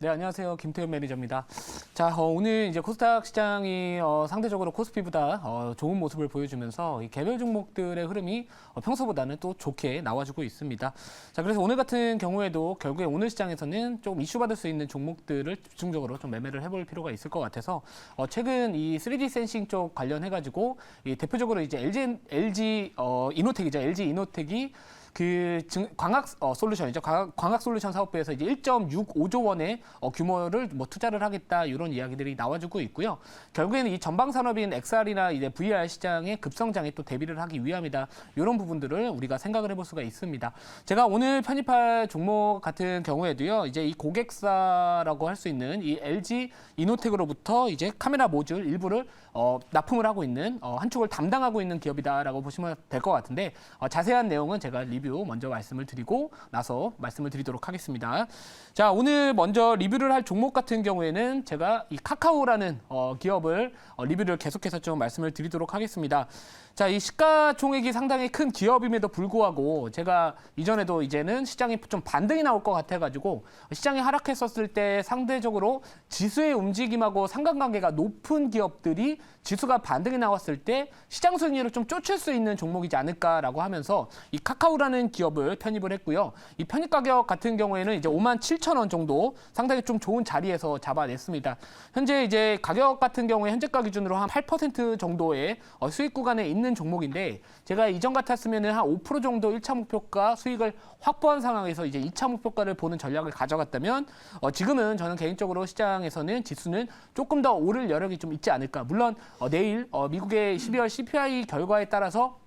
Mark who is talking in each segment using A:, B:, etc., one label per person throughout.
A: 네, 안녕하세요. 김태훈 매니저입니다. 자, 오늘 이제 코스닥 시장이 상대적으로 코스피보다 좋은 모습을 보여주면서 이 개별 종목들의 흐름이 평소보다는 또 좋게 나와주고 있습니다. 자, 그래서 오늘 같은 경우에도 결국에 오늘 시장에서는 좀 이슈받을 수 있는 종목들을 집중적으로 좀 매매를 해볼 필요가 있을 것 같아서 최근 이 3D 센싱 쪽 관련해가지고 이 대표적으로 이제 LG 이노텍이죠. LG 이노텍이 광학 솔루션이죠. 광학 솔루션 사업부에서 이제 1.65조 원의 규모를 투자를 하겠다 이런 이야기들이 나와주고 있고요. 결국에는 이 전방 산업인 XR이나 이제 VR 시장의 급성장에 또 대비를 하기 위함이다. 이런 부분들을 우리가 생각을 해볼 수가 있습니다. 제가 오늘 편입할 종목 같은 경우에도요. 이제 이 고객사라고 할 수 있는 이 LG 이노텍으로부터 이제 카메라 모듈 일부를 납품을 하고 있는 한 축을 담당하고 있는 기업이다라고 보시면 될 것 같은데 자세한 내용은 제가 리뷰 먼저 말씀을 드리고 나서 말씀을 드리도록 하겠습니다. 자, 오늘 먼저 리뷰를 할 종목 같은 경우에는 제가 이 카카오라는 기업을 리뷰를 계속해서 좀 말씀을 드리도록 하겠습니다. 자, 이 시가총액이 상당히 큰 기업임에도 불구하고 제가 이전에도 이제는 시장이 좀 반등이 나올 것 같아가지고 시장이 하락했었을 때 상대적으로 지수의 움직임하고 상관관계가 높은 기업들이 지수가 반등이 나왔을 때 시장 순위를 좀 쫓을 수 있는 종목이지 않을까라고 하면서 이 카카오라는 기업을 편입을 했고요. 이 편입 가격 같은 경우에는 이제 57,000원 정도 상당히 좀 좋은 자리에서 잡아냈습니다. 현재 이제 가격 같은 경우에 현재가 기준으로 한 8% 정도의 수익 구간에 있는 종목인데 제가 이전 같았으면은 한 5% 정도 1차 목표가 수익을 확보한 상황에서 이제 2차 목표가를 보는 전략을 가져갔다면 지금은 저는 개인적으로 시장에서는 지수는 조금 더 오를 여력이 좀 있지 않을까. 물론 내일 미국의 12월 CPI 결과에 따라서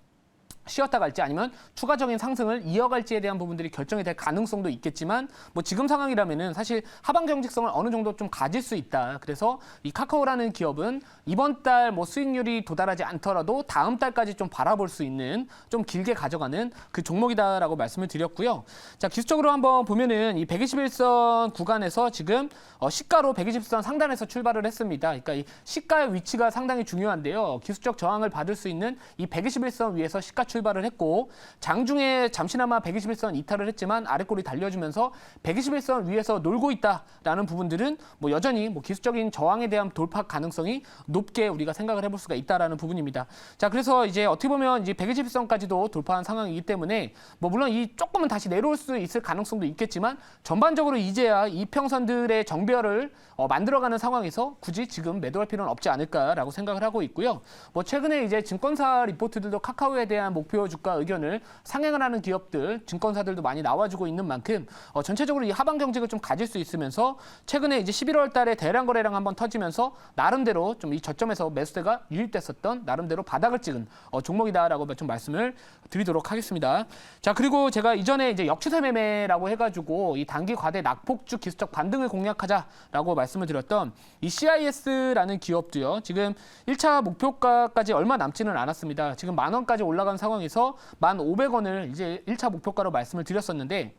A: 쉬었다 갈지 아니면 추가적인 상승을 이어갈지에 대한 부분들이 결정이 될 가능성도 있겠지만 뭐 지금 상황이라면은 사실 하방 경직성을 어느 정도 좀 가질 수 있다. 그래서 이 카카오라는 기업은 이번 달 뭐 수익률이 도달하지 않더라도 다음 달까지 좀 바라볼 수 있는 좀 길게 가져가는 그 종목이다라고 말씀을 드렸고요. 자, 기술적으로 한번 보면은 이 121선 구간에서 지금 시가로 120선 상단에서 출발을 했습니다. 그러니까 이 시가의 위치가 상당히 중요한데요. 기술적 저항을 받을 수 있는 이 121선 위에서 시가 출발을 했고 장중에 잠시나마 121선 이탈을 했지만 아래꼬리 달려주면서 121선 위에서 놀고 있다라는 부분들은 뭐 여전히 뭐 기술적인 저항에 대한 돌파 가능성이 높게 우리가 생각을 해볼 수가 있다라는 부분입니다. 자, 그래서 이제 어떻게 보면 이제 121선까지도 돌파한 상황이기 때문에 뭐 물론 이 조금은 다시 내려올 수 있을 가능성도 있겠지만 전반적으로 이제야 이평선들의 정배열을 만들어가는 상황에서 굳이 지금 매도할 필요는 없지 않을까라고 생각을 하고 있고요. 뭐 최근에 이제 증권사 리포트들도 카카오에 대한 목표 주가 의견을 상향을 하는 기업들, 증권사들도 많이 나와주고 있는 만큼 전체적으로 이 하방 경직을 좀 가질 수 있으면서 최근에 이제 11월 달에 대량 거래량 한번 터지면서 나름대로 좀 이 저점에서 매수세가 유입됐었던 나름대로 바닥을 찍은 종목이다라고 좀 말씀을 드리도록 하겠습니다. 자, 그리고 제가 이전에 이제 역추세 매매라고 해가지고 이 단기 과대 낙폭주 기술적 반등을 공략하자라고 말씀을 드렸던 이 CIS라는 기업도요. 지금 1차 목표가까지 얼마 남지는 않았습니다. 지금 10,000원까지 올라간 상황에서 1,500원을 이제 1차 목표가로 말씀을 드렸었는데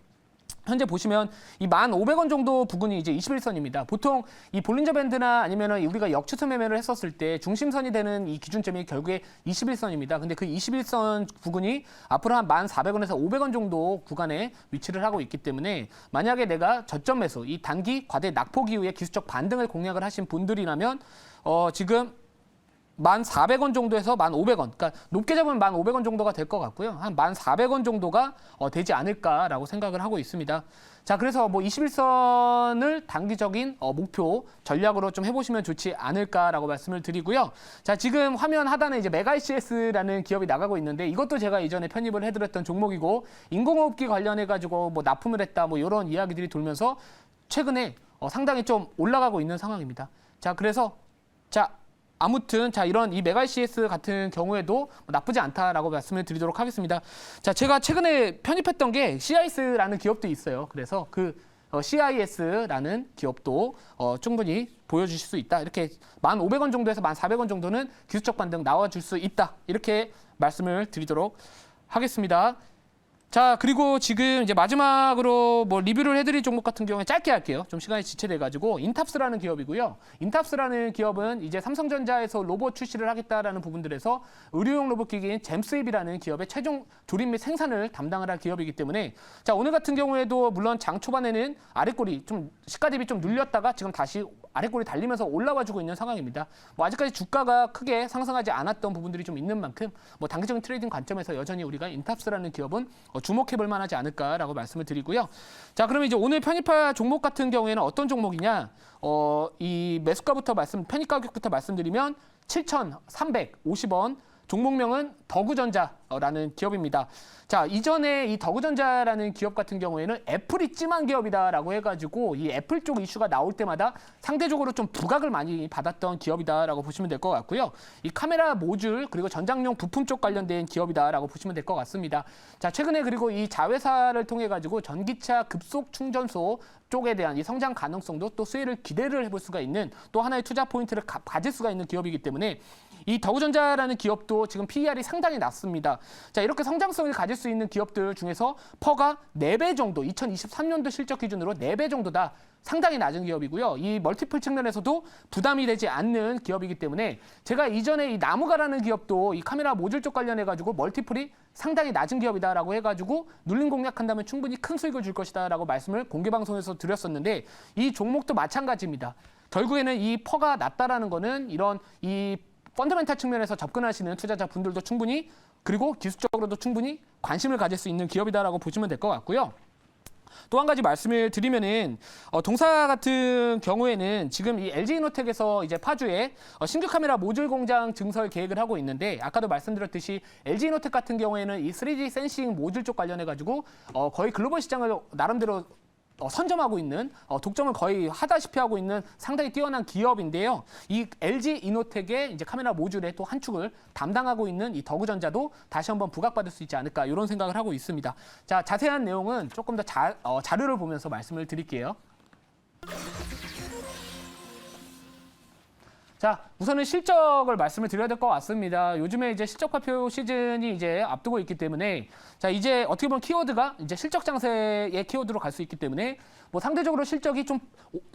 A: 현재 보시면 이 1,500원 정도 부근이 이제 21선입니다. 보통 이 볼린저 밴드나 아니면은 우리가 역추세 매매를 했었을 때 중심선이 되는 이 기준점이 결국에 21선입니다. 근데 그 21선 부근이 앞으로 한 1,400원에서 500원 정도 구간에 위치를 하고 있기 때문에 만약에 내가 저점 매수, 이 단기 과대 낙폭 이후에 기술적 반등을 공략을 하신 분들이라면 지금 1,400원 정도에서 1,500원, 그러니까 높게 잡으면 1,500원 정도가 될 것 같고요. 한 1,400원 정도가 되지 않을까라고 생각을 하고 있습니다. 자, 그래서 뭐 21선을 단기적인 목표 전략으로 좀 해보시면 좋지 않을까라고 말씀을 드리고요. 자, 지금 화면 하단에 이제 메가ICS라는 기업이 나가고 있는데 이것도 제가 이전에 편입을 해드렸던 종목이고 인공호흡기 관련해가지고 뭐 납품을 했다 뭐 이런 이야기들이 돌면서 최근에 상당히 좀 올라가고 있는 상황입니다. 자, 그래서 아무튼 이런 이 메가ICS 같은 경우에도 나쁘지 않다라고 말씀을 드리도록 하겠습니다. 자, 제가 최근에 편입했던 게 CIS라는 기업도 있어요. 그래서 그 CIS라는 기업도 충분히 보여주실 수 있다. 이렇게 1,500원 정도에서 1,400원 정도는 기술적 반등 나와줄 수 있다. 이렇게 말씀을 드리도록 하겠습니다. 자, 그리고 지금 이제 마지막으로 뭐 리뷰를 해드릴 종목 같은 경우에 짧게 할게요. 좀 시간이 지체돼가지고 인탑스라는 기업이고요. 인탑스라는 기업은 이제 삼성전자에서 로봇 출시를 하겠다라는 부분들에서 의료용 로봇 기기인 잼스왑이라는 기업의 최종 조립 및 생산을 담당을 할 기업이기 때문에 자, 오늘 같은 경우에도 물론 장 초반에는 아랫골이 좀 시가 대비 좀 눌렸다가 지금 다시 아랫골이 달리면서 올라와주고 있는 상황입니다. 뭐 아직까지 주가가 크게 상승하지 않았던 부분들이 좀 있는 만큼 뭐 단기적인 트레이딩 관점에서 여전히 우리가 인탑스라는 기업은 주목해볼 만하지 않을까라고 말씀을 드리고요. 자, 그러면 이제 오늘 편입할 종목 같은 경우에는 어떤 종목이냐? 이 매수가부터 편입 가격부터 말씀드리면 7,350원. 종목명은 더구전자라는 기업입니다. 자, 이전에 이 더구전자라는 기업 같은 경우에는 애플이 찜한 기업이다라고 해가지고 이 애플 쪽 이슈가 나올 때마다 상대적으로 좀 부각을 많이 받았던 기업이다라고 보시면 될 것 같고요. 이 카메라 모듈 그리고 전장용 부품 쪽 관련된 기업이다라고 보시면 될 것 같습니다. 자, 최근에 그리고 이 자회사를 통해 가지고 전기차 급속 충전소 쪽에 대한 이 성장 가능성도 또 수혜를 기대를 해볼 수가 있는 또 하나의 투자 포인트를 가질 수가 있는 기업이기 때문에 이 더구전자라는 기업도 지금 PER이 상당히 낮습니다. 자, 이렇게 성장성을 가질 수 있는 기업들 중에서 퍼가 4배 정도, 2023년도 실적 기준으로 4배 정도다. 상당히 낮은 기업이고요. 이 멀티플 측면에서도 부담이 되지 않는 기업이기 때문에 제가 이전에 이 나무가라는 기업도 이 카메라 모듈 쪽 관련해가지고 멀티플이 상당히 낮은 기업이다라고 해가지고 눌림 공략한다면 충분히 큰 수익을 줄 것이다라고 말씀을 공개 방송에서 드렸었는데 이 종목도 마찬가지입니다. 결국에는 이 퍼가 낮다라는 거는 이런 이 펀더멘탈 측면에서 접근하시는 투자자분들도 충분히 그리고 기술적으로도 충분히 관심을 가질 수 있는 기업이다라고 보시면 될 것 같고요. 또 한 가지 말씀을 드리면은 동사 같은 경우에는 지금 이 LG이노텍에서 이제 파주에 신규 카메라 모듈 공장 증설 계획을 하고 있는데 아까도 말씀드렸듯이 LG이노텍 같은 경우에는 이 3D 센싱 모듈 쪽 관련해 가지고 거의 글로벌 시장을 나름대로 선점하고 있는 독점을 거의 하다시피 하고 있는 상당히 뛰어난 기업인데요. 이 LG 이노텍의 이제 카메라 모듈의 또 한 축을 담당하고 있는 이 더구전자도 다시 한번 부각받을 수 있지 않을까 이런 생각을 하고 있습니다. 자, 자세한 내용은 조금 더 자료를 보면서 말씀을 드릴게요. 자, 우선은 실적을 말씀을 드려야 될 것 같습니다. 요즘에 이제 실적 발표 시즌이 이제 앞두고 있기 때문에 자, 이제 어떻게 보면 키워드가 이제 실적 장세의 키워드로 갈 수 있기 때문에 뭐 상대적으로 실적이 좀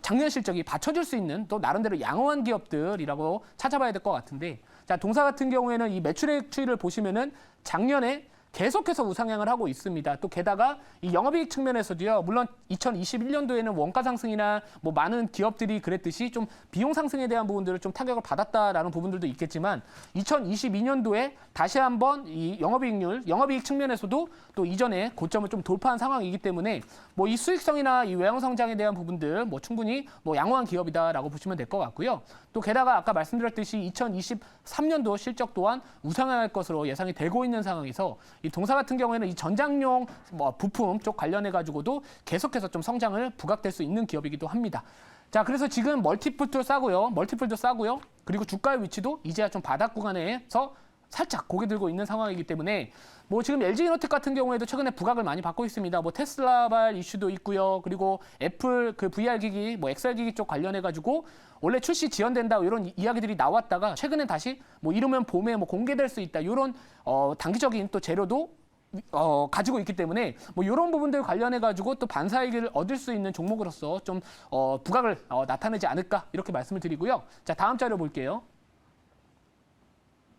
A: 작년 실적이 받쳐줄 수 있는 또 나름대로 양호한 기업들이라고 찾아봐야 될 것 같은데 자, 동사 같은 경우에는 이 매출액 추이를 보시면은 작년에 계속해서 우상향을 하고 있습니다. 또 게다가 이 영업이익 측면에서도요. 물론 2021년도에는 원가 상승이나 뭐 많은 기업들이 그랬듯이 좀 비용 상승에 대한 부분들을 좀 타격을 받았다라는 부분들도 있겠지만 2022년도에 다시 한번 이 영업이익 측면에서도 또 이전에 고점을 좀 돌파한 상황이기 때문에 뭐 이 수익성이나 이 외형 성장에 대한 부분들 뭐 충분히 뭐 양호한 기업이다라고 보시면 될 것 같고요. 또 게다가 아까 말씀드렸듯이 2023년도 실적 또한 우상향할 것으로 예상이 되고 있는 상황에서 이 동사 같은 경우에는 이 전장용 뭐 부품 쪽 관련해 가지고도 계속해서 좀 성장을 부각될 수 있는 기업이기도 합니다. 자, 그래서 지금 멀티플도 싸고요. 그리고 주가의 위치도 이제야 좀 바닥 구간에서 살짝 고개 들고 있는 상황이기 때문에 뭐 지금 LG이노텍 같은 경우에도 최근에 부각을 많이 받고 있습니다. 뭐 테슬라발 이슈도 있고요. 그리고 애플 그 VR 기기, 뭐 XR 기기 쪽 관련해 가지고 원래 출시 지연된다 이런 이야기들이 나왔다가 최근에 다시 뭐 이르면 봄에 뭐 공개될 수 있다 이런 단기적인 또 재료도 가지고 있기 때문에 뭐 이런 부분들 관련해 가지고 또 반사이익을 얻을 수 있는 종목으로서 좀 부각을 나타내지 않을까 이렇게 말씀을 드리고요. 자, 다음 자료 볼게요.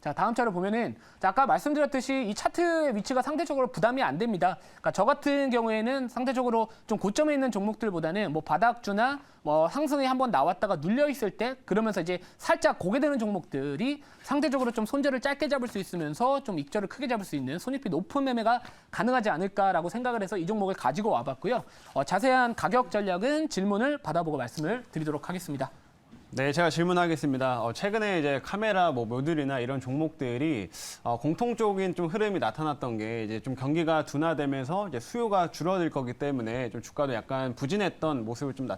A: 자, 다음 자료 보면은 자, 아까 말씀드렸듯이 이 차트의 위치가 상대적으로 부담이 안 됩니다. 그러니까 저 같은 경우에는 상대적으로 좀 고점에 있는 종목들보다는 뭐 바닥주나 뭐 상승이 한번 나왔다가 눌려 있을 때 그러면서 이제 살짝 고개 되는 종목들이 상대적으로 좀 손절을 짧게 잡을 수 있으면서 좀 익절을 크게 잡을 수 있는 손익비 높은 매매가 가능하지 않을까라고 생각을 해서 이 종목을 가지고 와봤고요. 자세한 가격 전략은 질문을 받아보고 말씀을 드리도록 하겠습니다.
B: 네, 제가 질문하겠습니다. 최근에 이제 카메라 뭐 모듈이나 이런 종목들이 공통적인 좀 흐름이 나타났던 게 이제 좀 경기가 둔화되면서 이제 수요가 줄어들 거기 때문에 좀 주가도 약간 부진했던 모습을 좀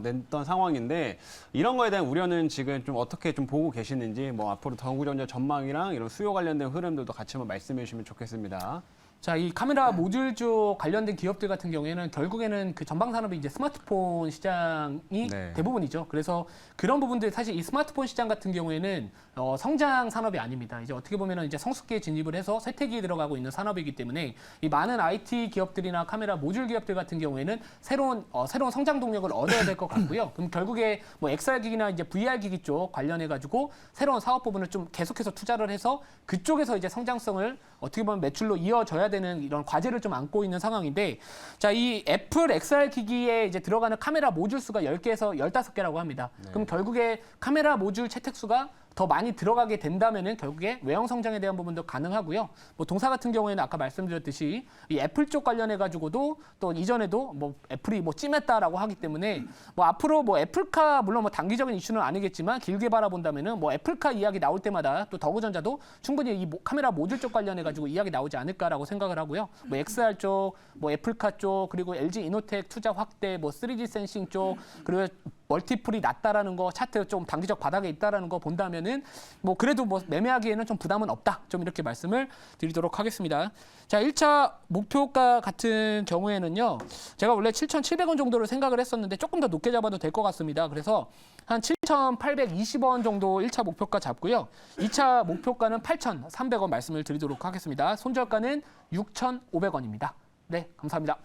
B: 냈던 상황인데 이런 거에 대한 우려는 지금 좀 어떻게 좀 보고 계시는지 뭐 앞으로 더구전자 전망이랑 이런 수요 관련된 흐름들도 같이 한번 말씀해 주시면 좋겠습니다.
A: 자, 이 카메라 모듈 쪽 관련된 기업들 같은 경우에는 결국에는 그 전방 산업이 이제 스마트폰 시장이
B: 네.
A: 대부분이죠. 그래서 그런 부분들 사실 이 스마트폰 시장 같은 경우에는 성장 산업이 아닙니다. 이제 어떻게 보면은 이제 성숙기에 진입을 해서 쇠퇴기에 들어가고 있는 산업이기 때문에 이 많은 IT 기업들이나 카메라 모듈 기업들 같은 경우에는 새로운 성장 동력을 얻어야 될 것 같고요. 그럼 결국에 뭐 XR 기기나 이제 VR 기기 쪽 관련해 가지고 새로운 사업 부분을 좀 계속해서 투자를 해서 그쪽에서 이제 성장성을 어떻게 보면 매출로 이어져야 되는 이런 과제를 좀 안고 있는 상황인데, 자, 이 애플 XR 기기에 이제 들어가는 카메라 모듈 수가 10개에서 15개라고 합니다. 그럼 결국에 카메라 모듈 채택 수가 더 많이 들어가게 된다면은 결국에 외형 성장에 대한 부분도 가능하고요. 뭐 동사 같은 경우에는 아까 말씀드렸듯이 이 애플 쪽 관련해 가지고도 또 이전에도 뭐 애플이 뭐 찜했다라고 하기 때문에 뭐 앞으로 뭐 애플카 물론 뭐 단기적인 이슈는 아니겠지만 길게 바라본다면은 뭐 애플카 이야기 나올 때마다 또 더그전자도 충분히 이 카메라 모듈 쪽 관련해 가지고 이야기 나오지 않을까라고 생각을 하고요. 뭐 XR 쪽, 뭐 애플카 쪽, 그리고 LG 이노텍 투자 확대, 뭐 3D 센싱 쪽, 그리고 멀티플이 낮다라는 거, 차트 좀 단기적 바닥에 있다라는 거 본다면은 뭐 그래도 뭐 매매하기에는 좀 부담은 없다. 좀 이렇게 말씀을 드리도록 하겠습니다. 자, 1차 목표가 같은 경우에는요. 제가 원래 7,700원 정도를 생각을 했었는데 조금 더 높게 잡아도 될 것 같습니다. 그래서 한 7,820원 정도 1차 목표가 잡고요. 2차 목표가는 8,300원 말씀을 드리도록 하겠습니다. 손절가는 6,500원입니다. 네, 감사합니다.